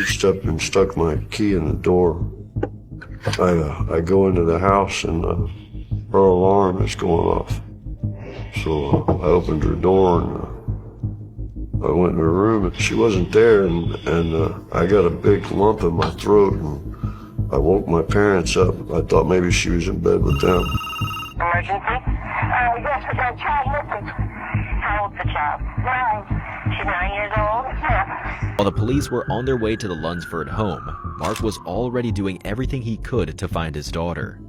reached up and stuck my key in the door. I go into the house and her alarm is going off. So I opened her door and I went in her room and she wasn't there, and I got a big lump in my throat and I woke my parents up. I thought maybe she was in bed with them. Emergency? Yes, we got a child missing. How old's the child? 9. She's 9 years old? Yeah. While the police were on their way to the Lunsford home, Mark was already doing everything he could to find his daughter.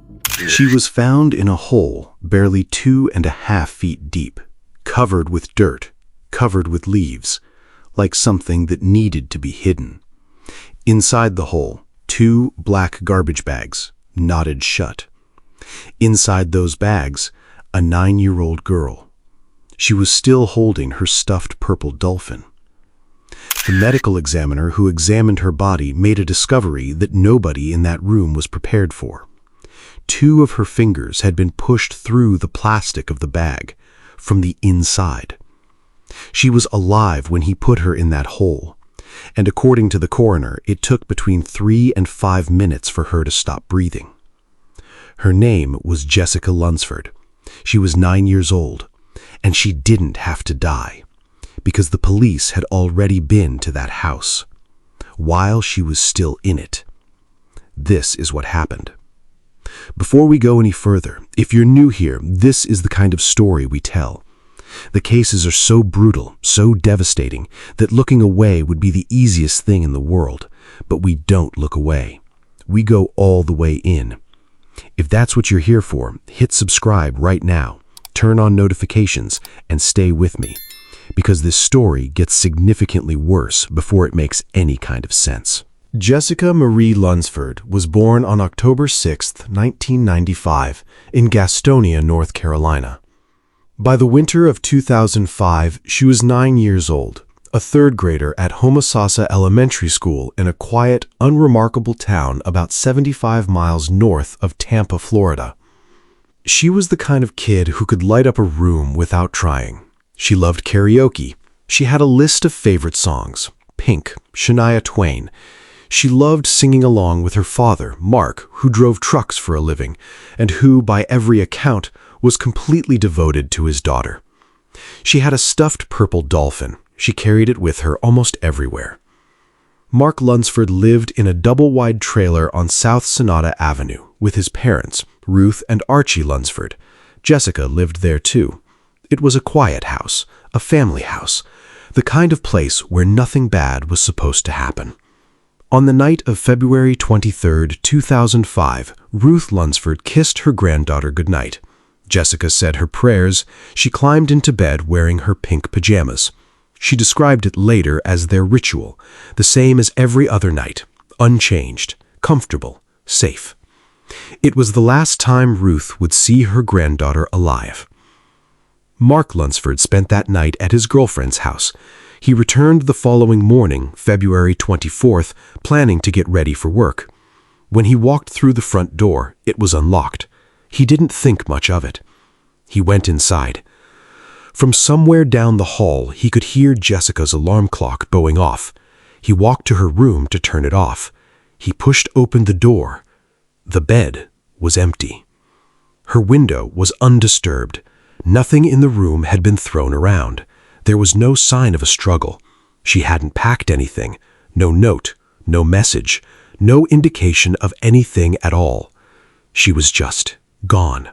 She was found in a hole barely 2.5 feet deep, covered with dirt, covered with leaves, like something that needed to be hidden. Inside the hole, 2 black garbage bags, knotted shut. Inside those bags, a 9-year-old girl. She was still holding her stuffed purple dolphin. The medical examiner who examined her body made a discovery that nobody in that room was prepared for. 2 of her fingers had been pushed through the plastic of the bag, from the inside. She was alive when he put her in that hole, and according to the coroner, it took between 3 and 5 minutes for her to stop breathing. Her name was Jessica Lunsford. She was 9 years old, and she didn't have to die, because the police had already been to that house, while she was still in it. This is what happened. Before we go any further, if you're new here, this is the kind of story we tell. The cases are so brutal, so devastating, that looking away would be the easiest thing in the world, but we don't look away. We go all the way in. If that's what you're here for, hit subscribe right now, turn on notifications, and stay with me, because this story gets significantly worse before it makes any kind of sense. Jessica Marie Lunsford was born on October 6, 1995, in Gastonia, North Carolina. By the winter of 2005, she was 9 years old, a third grader at Homosassa Elementary School in a quiet, unremarkable town about 75 miles north of Tampa, Florida. She was the kind of kid who could light up a room without trying. She loved karaoke. She had a list of favorite songs: Pink, Shania Twain. She loved singing along with her father, Mark, who drove trucks for a living, and who, by every account, was completely devoted to his daughter. She had a stuffed purple dolphin. She carried it with her almost everywhere. Mark Lunsford lived in a double-wide trailer on South Sonata Avenue with his parents, Ruth and Archie Lunsford. Jessica lived there too. It was a quiet house, a family house, the kind of place where nothing bad was supposed to happen. On the night of February 23, 2005, Ruth Lunsford kissed her granddaughter goodnight. Jessica said her prayers. She climbed into bed wearing her pink pajamas. She described it later as their ritual, the same as every other night, unchanged, comfortable, safe. It was the last time Ruth would see her granddaughter alive. Mark Lunsford spent that night at his girlfriend's house. He returned the following morning, February 24th, planning to get ready for work. When he walked through the front door, it was unlocked. He didn't think much of it. He went inside. From somewhere down the hall, he could hear Jessica's alarm clock going off. He walked to her room to turn it off. He pushed open the door. The bed was empty. Her window was undisturbed. Nothing in the room had been thrown around. There was no sign of a struggle. She hadn't packed anything. No note, no message, no indication of anything at all. She was just gone.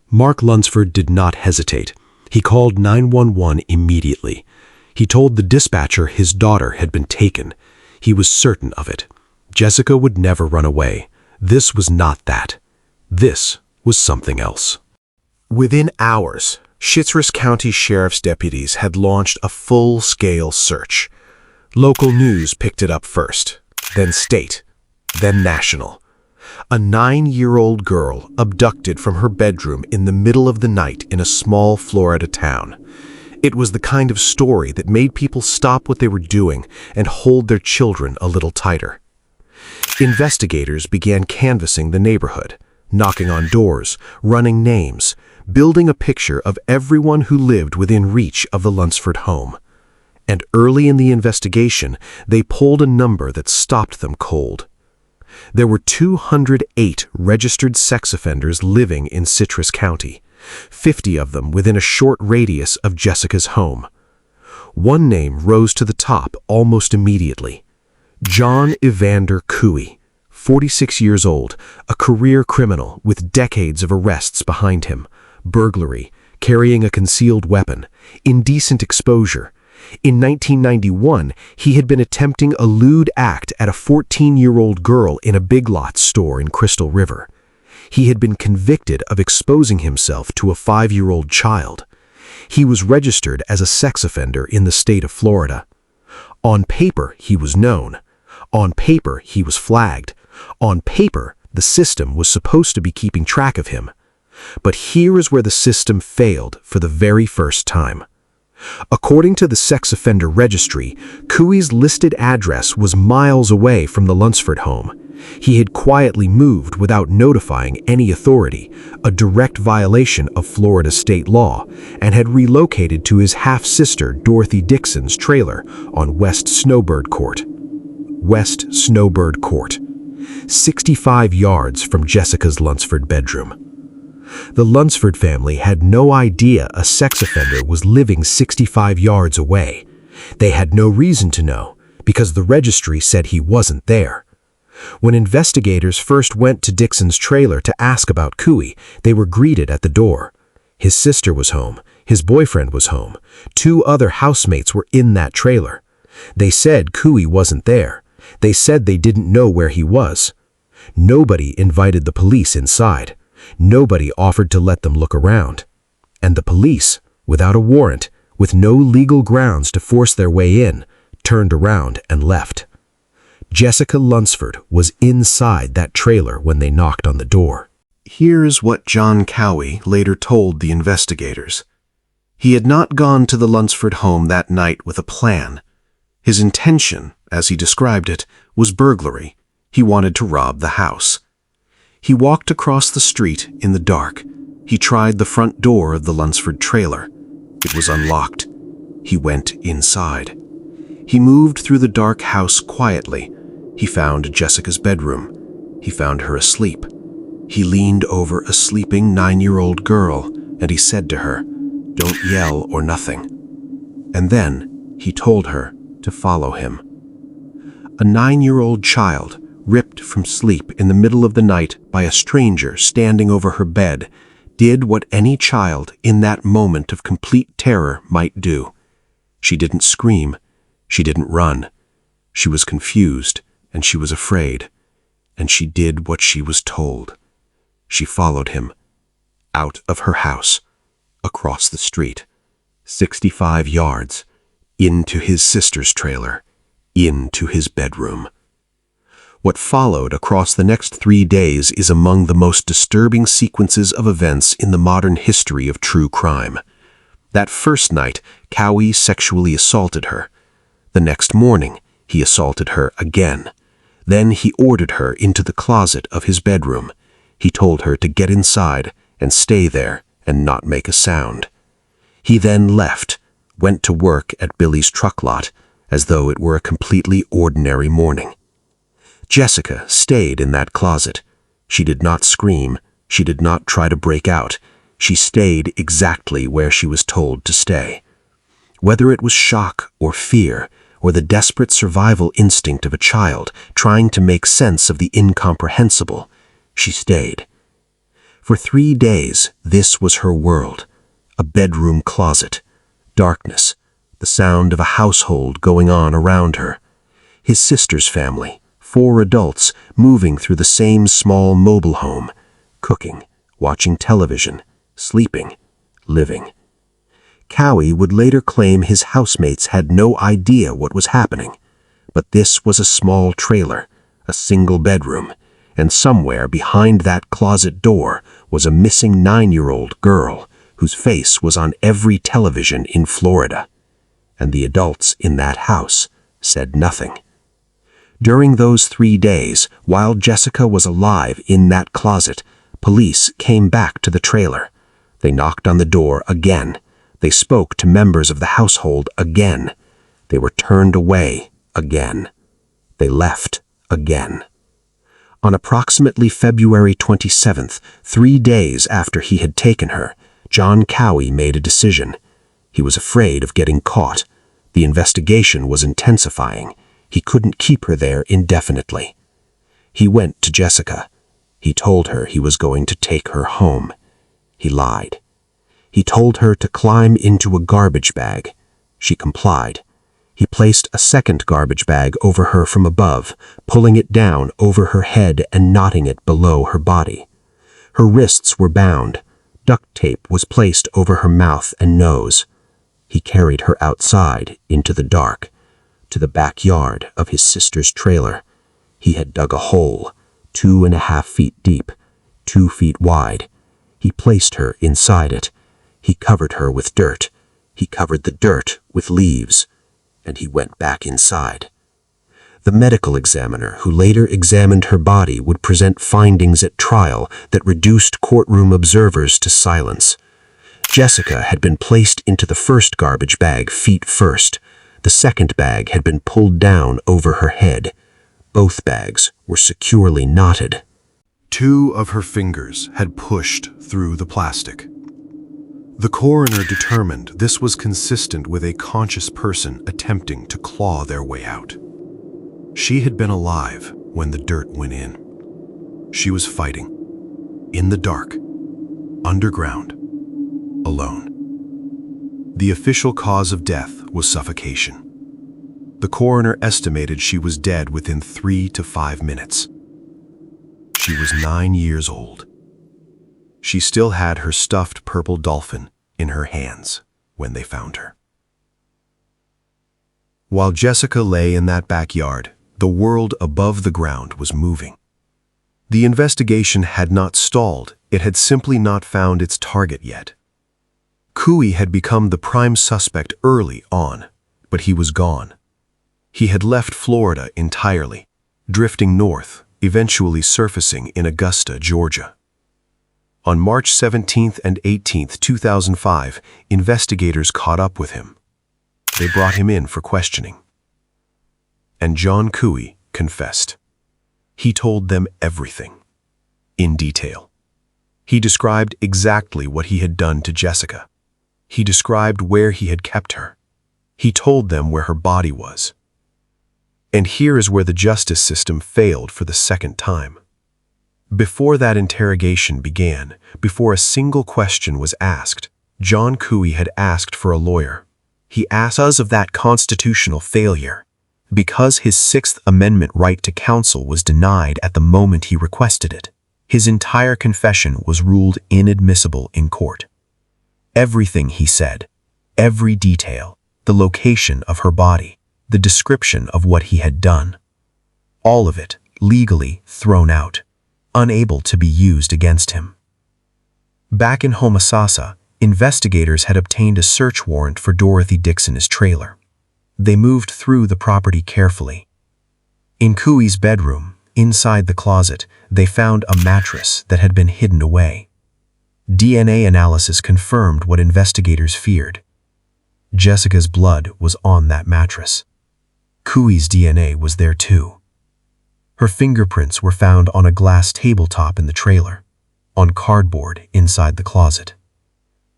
Mark Lunsford did not hesitate. He called 911 immediately. He told the dispatcher his daughter had been taken. He was certain of it. Jessica would never run away. This was not that. This was something else. Within hours, Citrus County Sheriff's deputies had launched a full-scale search. Local news picked it up first, then state, then national. A 9-year-old girl abducted from her bedroom in the middle of the night in a small Florida town. It was the kind of story that made people stop what they were doing and hold their children a little tighter. Investigators began canvassing the neighborhood, knocking on doors, running names, building a picture of everyone who lived within reach of the Lunsford home. And early in the investigation, they pulled a number that stopped them cold. There were 208 registered sex offenders living in Citrus County, 50 of them within a short radius of Jessica's home. One name rose to the top almost immediately: John Evander Cooey, 46 years old, a career criminal with decades of arrests behind him, burglary, carrying a concealed weapon, indecent exposure. In 1991, he had been attempting a lewd act at a 14-year-old girl in a Big Lots store in Crystal River. He had been convicted of exposing himself to a 5-year-old child. He was registered as a sex offender in the state of Florida. On paper, he was known. On paper, he was flagged. On paper, the system was supposed to be keeping track of him. But here is where the system failed for the very first time. According to the sex offender registry, Cooey's listed address was miles away from the Lunsford home. He had quietly moved without notifying any authority, a direct violation of Florida state law, and had relocated to his half-sister Dorothy Dixon's trailer on West Snowbird Court. West Snowbird Court, 65 yards from Jessica's Lunsford bedroom. The Lunsford family had no idea a sex offender was living 65 yards away. They had no reason to know, because the registry said he wasn't there. When investigators first went to Dixon's trailer to ask about Cooey, they were greeted at the door. His sister was home. His boyfriend was home. 2 other housemates were in that trailer. They said Cooey wasn't there. They said they didn't know where he was. Nobody invited the police inside. Nobody offered to let them look around. And the police, without a warrant, with no legal grounds to force their way in, turned around and left. Jessica Lunsford was inside that trailer when they knocked on the door. Here's what John Cooey later told the investigators. He had not gone to the Lunsford home that night with a plan. His intention, as he described it, was burglary. He wanted to rob the house. He walked across the street in the dark. He tried the front door of the Lunsford trailer. It was unlocked. He went inside. He moved through the dark house quietly. He found Jessica's bedroom. He found her asleep. He leaned over a sleeping 9-year-old girl, and he said to her, "Don't yell or nothing." And then he told her to follow him. A 9-year-old child, ripped from sleep in the middle of the night by a stranger standing over her bed, did what any child in that moment of complete terror might do. She didn't scream. She didn't run. She was confused, and she was afraid. And she did what she was told. She followed him, out of her house, across the street, 65 yards, into his sister's trailer, into his bedroom. What followed across the next 3 days is among the most disturbing sequences of events in the modern history of true crime. That first night, Cooey sexually assaulted her. The next morning, he assaulted her again. Then he ordered her into the closet of his bedroom. He told her to get inside and stay there and not make a sound. He then left, went to work at Billy's truck lot, as though it were a completely ordinary morning. Jessica stayed in that closet. She did not scream. She did not try to break out. She stayed exactly where she was told to stay. Whether it was shock or fear, or the desperate survival instinct of a child trying to make sense of the incomprehensible, she stayed. For 3 days, this was her world. A bedroom closet, darkness, the sound of a household going on around her. His sister's family, 4 adults moving through the same small mobile home, cooking, watching television, sleeping, living. Cooey would later claim his housemates had no idea what was happening, but this was a small trailer, a single bedroom, and somewhere behind that closet door was a missing 9-year-old girl whose face was on every television in Florida. And the adults in that house said nothing. During those 3 days, while Jessica was alive in that closet, police came back to the trailer. They knocked on the door again. They spoke to members of the household again. They were turned away again. They left again. On approximately February 27th, 3 days after he had taken her, John Cowie made a decision. He was afraid of getting caught. The investigation was intensifying. He couldn't keep her there indefinitely. He went to Jessica. He told her he was going to take her home. He lied. He told her to climb into a garbage bag. She complied. He placed a second garbage bag over her from above, pulling it down over her head and knotting it below her body. Her wrists were bound. Duct tape was placed over her mouth and nose. He carried her outside into the dark, to the backyard of his sister's trailer. He had dug a hole, 2.5 feet deep, 2 feet wide. He placed her inside it. He covered her with dirt. He covered the dirt with leaves, and he went back inside. The medical examiner who later examined her body would present findings at trial that reduced courtroom observers to silence. Jessica had been placed into the first garbage bag feet first. The second bag had been pulled down over her head. Both bags were securely knotted. 2 of her fingers had pushed through the plastic. The coroner determined this was consistent with a conscious person attempting to claw their way out. She had been alive when the dirt went in. She was fighting, in the dark, underground, alone. The official cause of death was suffocation. The coroner estimated she was dead within 3 to 5 minutes. She was 9 years old. She still had her stuffed purple dolphin in her hands when they found her. While Jessica lay in that backyard, the world above the ground was moving. The investigation had not stalled. It had simply not found its target yet. Cowie had become the prime suspect early on, but he was gone. He had left Florida entirely, drifting north, eventually surfacing in Augusta, Georgia. On March 17th and 18th, 2005, investigators caught up with him. They brought him in for questioning. And John Cowie confessed. He told them everything, in detail. He described exactly what he had done to Jessica. He described where he had kept her. He told them where her body was. And here is where the justice system failed for the second time. Before that interrogation began, before a single question was asked, John Cowie had asked for a lawyer. He asked us of that constitutional failure, because his Sixth Amendment right to counsel was denied at the moment he requested it. His entire confession was ruled inadmissible in court. Everything he said, every detail, the location of her body, the description of what he had done, all of it legally thrown out, unable to be used against him. Back in Homosassa, investigators had obtained a search warrant for Dorothy Dixon's trailer. They moved through the property carefully. In Cowie's bedroom, inside the closet, they found a mattress that had been hidden away. DNA analysis confirmed what investigators feared. Jessica's blood was on that mattress. Cowie's DNA was there too. Her fingerprints were found on a glass tabletop in the trailer, on cardboard inside the closet,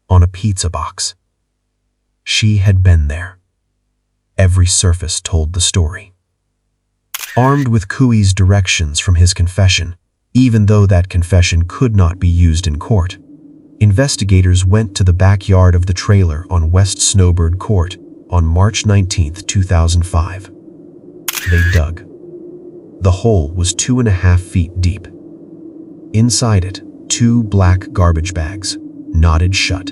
on a pizza box. She had been there. Every surface told the story. Armed with Cowie's directions from his confession, even though that confession could not be used in court, investigators went to the backyard of the trailer on West Snowbird Court on March 19, 2005. They dug. The hole was 2.5 feet deep. Inside it, 2 black garbage bags, knotted shut.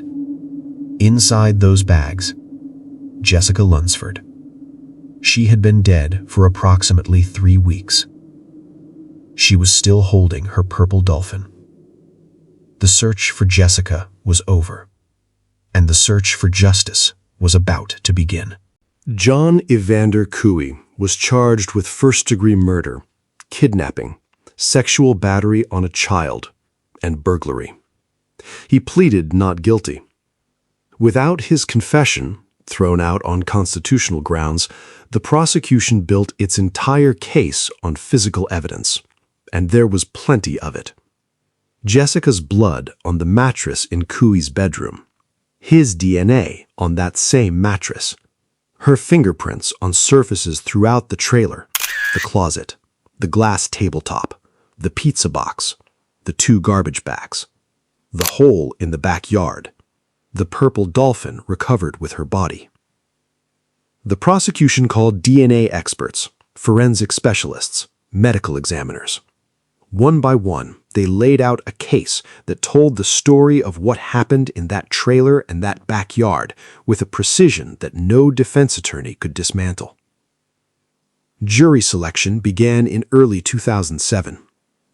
Inside those bags, Jessica Lunsford. She had been dead for approximately 3 weeks. She was still holding her purple dolphin. The search for Jessica was over, and the search for justice was about to begin. John Evander Cowie was charged with first-degree murder, kidnapping, sexual battery on a child, and burglary. He pleaded not guilty. Without his confession, thrown out on constitutional grounds, the prosecution built its entire case on physical evidence, and there was plenty of it. Jessica's blood on the mattress in Cooey's bedroom, his DNA on that same mattress, her fingerprints on surfaces throughout the trailer, the closet, the glass tabletop, the pizza box, the 2 garbage bags, the hole in the backyard, the purple dolphin recovered with her body. The prosecution called DNA experts, forensic specialists, medical examiners. One by one, they laid out a case that told the story of what happened in that trailer and that backyard with a precision that no defense attorney could dismantle. Jury selection began in early 2007.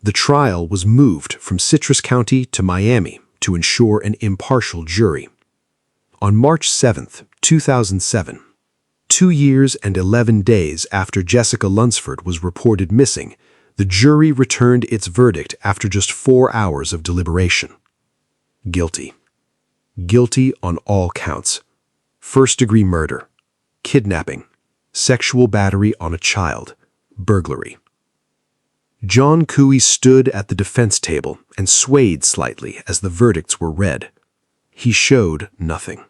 The trial was moved from Citrus County to Miami to ensure an impartial jury. On March 7, 2007, 2 years and 11 days after Jessica Lunsford was reported missing, the jury returned its verdict after just 4 hours of deliberation. Guilty. Guilty on all counts. First-degree murder, kidnapping, sexual battery on a child, burglary. John Cooey stood at the defense table and swayed slightly as the verdicts were read. He showed nothing.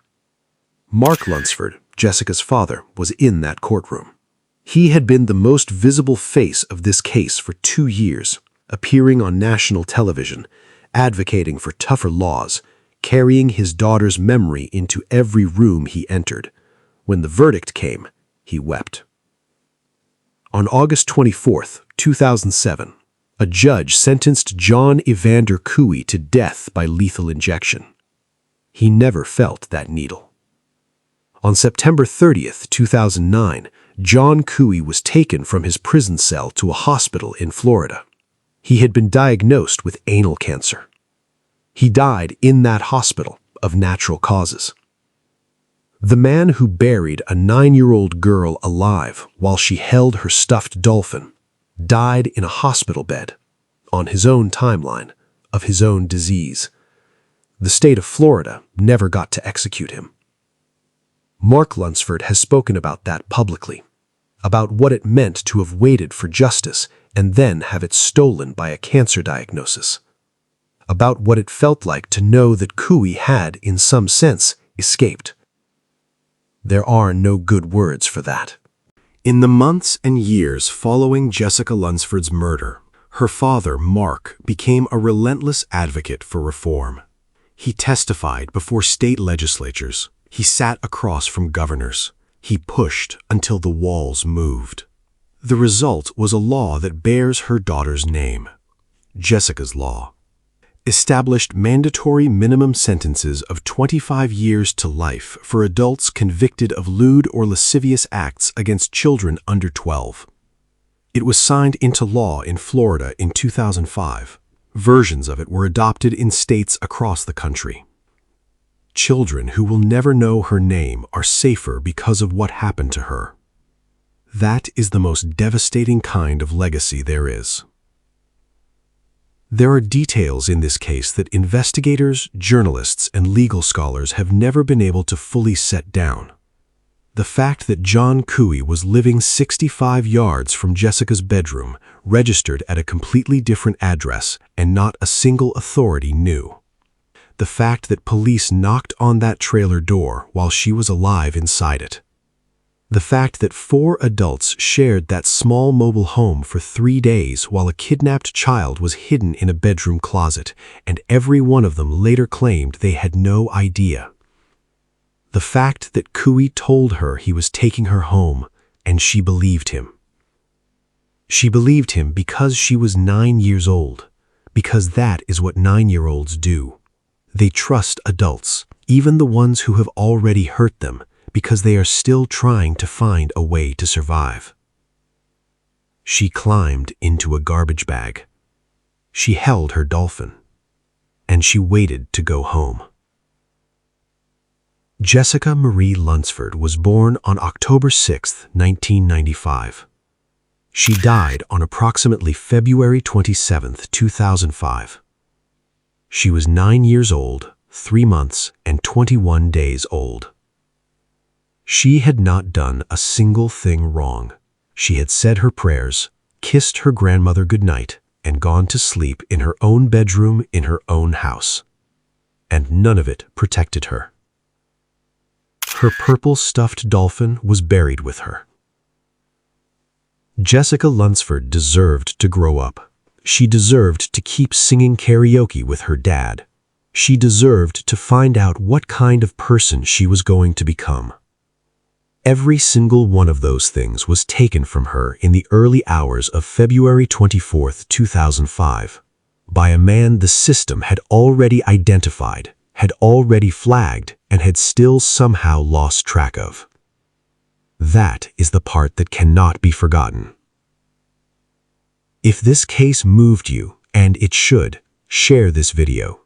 Mark Lunsford, Jessica's father, was in that courtroom. He had been the most visible face of this case for 2 years, appearing on national television, advocating for tougher laws, carrying his daughter's memory into every room he entered. When the verdict came, he wept. On August 24, 2007, a judge sentenced John Evander Cooey to death by lethal injection. He never felt that needle. On September 30, 2009, John Cooey was taken from his prison cell to a hospital in Florida. He had been diagnosed with anal cancer. He died in that hospital of natural causes. The man who buried a 9-year-old girl alive while she held her stuffed dolphin died in a hospital bed, on his own timeline, of his own disease. The state of Florida never got to execute him. Mark Lunsford has spoken about that publicly, about what it meant to have waited for justice and then have it stolen by a cancer diagnosis, about what it felt like to know that Cooey had, in some sense, escaped. There are no good words for that. In the months and years following Jessica Lunsford's murder, her father, Mark, became a relentless advocate for reform. He testified before state legislatures. He sat across from governors. He pushed until the walls moved. The result was a law that bears her daughter's name, Jessica's Law. Established mandatory minimum sentences of 25 years to life for adults convicted of lewd or lascivious acts against children under 12. It was signed into law in Florida in 2005. Versions of it were adopted in states across the country. Children who will never know her name are safer because of what happened to her. That is the most devastating kind of legacy there is. There are details in this case that investigators, journalists, and legal scholars have never been able to fully set down. The fact that John Cooey was living 65 yards from Jessica's bedroom, registered at a completely different address, and not a single authority knew. The fact that police knocked on that trailer door while she was alive inside it. The fact that 4 adults shared that small mobile home for 3 days while a kidnapped child was hidden in a bedroom closet, and every one of them later claimed they had no idea. The fact that Cooey told her he was taking her home, and she believed him. She believed him because she was 9 years old, because that is what 9-year-olds do. They trust adults, even the ones who have already hurt them, because they are still trying to find a way to survive. She climbed into a garbage bag. She held her dolphin, and she waited to go home. Jessica Marie Lunsford was born on October 6, 1995. She died on approximately February 27, 2005. She was 9 years old, 3 months, and 21 days old. She had not done a single thing wrong. She had said her prayers, kissed her grandmother goodnight, and gone to sleep in her own bedroom in her own house. And none of it protected her. Her purple stuffed dolphin was buried with her. Jessica Lunsford deserved to grow up. She deserved to keep singing karaoke with her dad. She deserved to find out what kind of person she was going to become. Every single one of those things was taken from her in the early hours of February 24, 2005, by a man the system had already identified, had already flagged, and had still somehow lost track of. That is the part that cannot be forgotten. If this case moved you, and it should, share this video.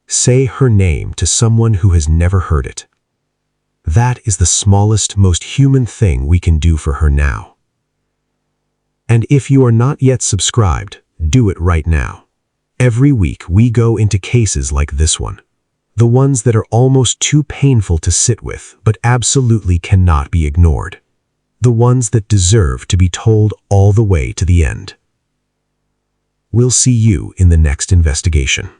Say her name to someone who has never heard it. That is the smallest, most human thing we can do for her now. And if you are not yet subscribed, do it right now. Every week we go into cases like this one. The ones that are almost too painful to sit with, but absolutely cannot be ignored. The ones that deserve to be told all the way to the end. We'll see you in the next investigation.